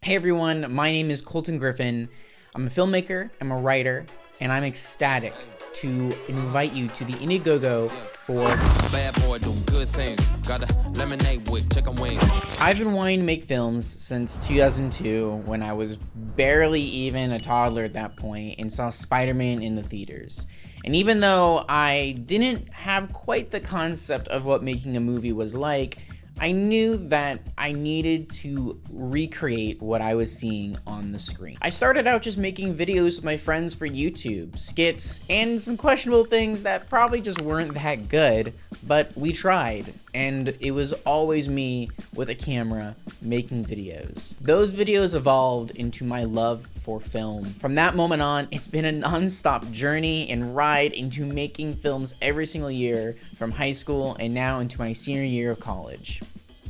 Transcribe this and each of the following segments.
Hey everyone, my name is Colton Griffin. I'm a filmmaker, I'm a writer, and I'm ecstatic to invite you to the Indiegogo for Bad boy doing good things. Got a lemonade with chicken wings. I've been wanting to make films since 2002 when I was barely even a toddler at that point and saw Spider-Man in the theaters. And even though I didn't have quite the concept of what making a movie was like, I knew that I needed to recreate what I was seeing on the screen. I started out just making videos with my friends for YouTube, skits, and some questionable things that probably just weren't that good, but we tried, and it was always me with a camera making videos. Those videos evolved into my love for film. From that moment on, it's been a non-stop journey and ride into making films every single year from high school and now into my senior year of college.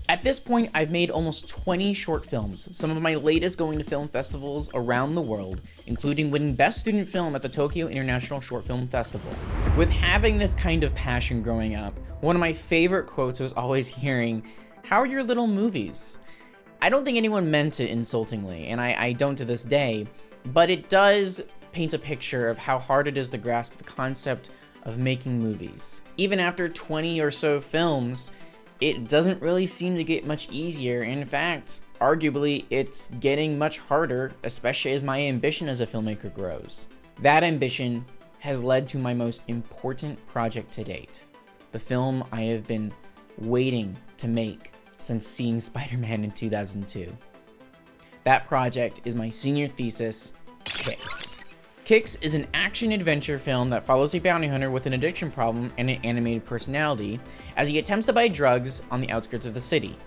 At this point, I've made almost 20 short films, some of my latest going to film festivals around the world, including winning Best Student Film at the Tokyo International Short Film Festival. With having this kind of passion growing up, one of my favorite quotes was always hearing, "How are your little movies?" I don't think anyone meant it insultingly, and I don't to this day, but it does paint a picture of how hard it is to grasp the concept of making movies. Even after 20 or so films, it doesn't really seem to get much easier. In fact, arguably, it's getting much harder, especially as my ambition as a filmmaker grows. That ambition has led to my most important project to date, the film I have been waiting to make since seeing Spider-Man in 2002. That project is my senior thesis, Kicks. Kicks is an action-adventure film that follows a bounty hunter with an addiction problem and an animated personality as he attempts to buy drugs on the outskirts of the city.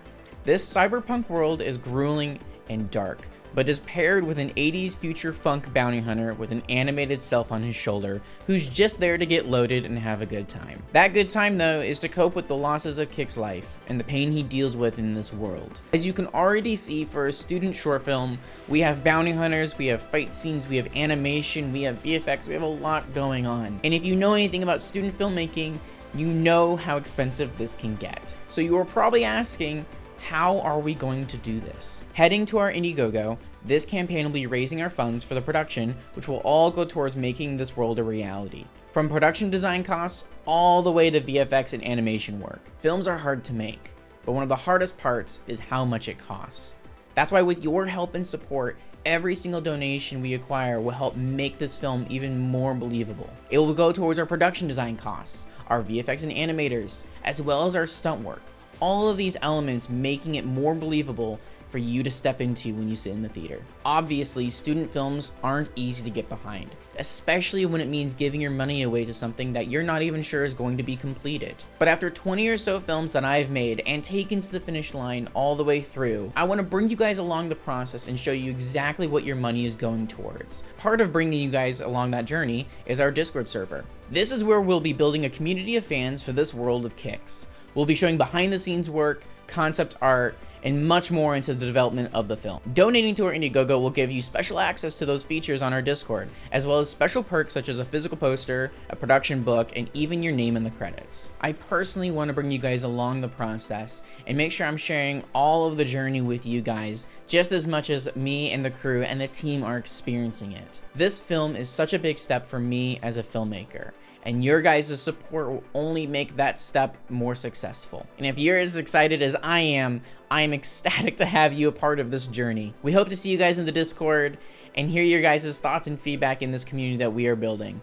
This cyberpunk world is grueling and dark, but is paired with an 80s future funk bounty hunter with an animated self on his shoulder who's just there to get loaded and have a good time. That good time, though, is to cope with the losses of Kick's life and the pain he deals with in this world. As you can already see, for a student short film, we have bounty hunters, we have fight scenes, we have animation, we have VFX, we have a lot going on. And if you know anything about student filmmaking, you know how expensive this can get. So you are probably asking, how are we going to do this? Heading to our Indiegogo, this campaign will be raising our funds for the production, which will all go towards making this world a reality. From production design costs, all the way to VFX and animation work. Films are hard to make, but one of the hardest parts is how much it costs. That's why with your help and support, every single donation we acquire will help make this film even more believable. It will go towards our production design costs, our VFX and animators, as well as our stunt work. All of these elements making it more believable for you to step into when you sit in the theater. Obviously, student films aren't easy to get behind, especially when it means giving your money away to something that you're not even sure is going to be completed. But after 20 or so films that I've made and taken to the finish line all the way through, I want to bring you guys along the process and show you exactly what your money is going towards. Part of bringing you guys along that journey is our Discord server. This is where we'll be building a community of fans for this world of Kicks. We'll be showing behind the scenes work, concept art, and much more into the development of the film. Donating to our Indiegogo will give you special access to those features on our Discord, as well as special perks such as a physical poster, a production book, and even your name in the credits. I personally want to bring you guys along the process and make sure I'm sharing all of the journey with you guys just as much as me and the crew and the team are experiencing it. This film is such a big step for me as a filmmaker, and your guys' support will only make that step more successful. And if you're as excited as I am ecstatic to have you a part of this journey. We hope to see you guys in the Discord and hear your guys' thoughts and feedback in this community that we are building.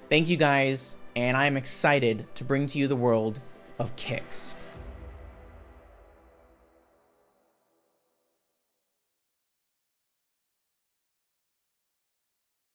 Thank you guys, and I'm excited to bring to you the world of Kicks.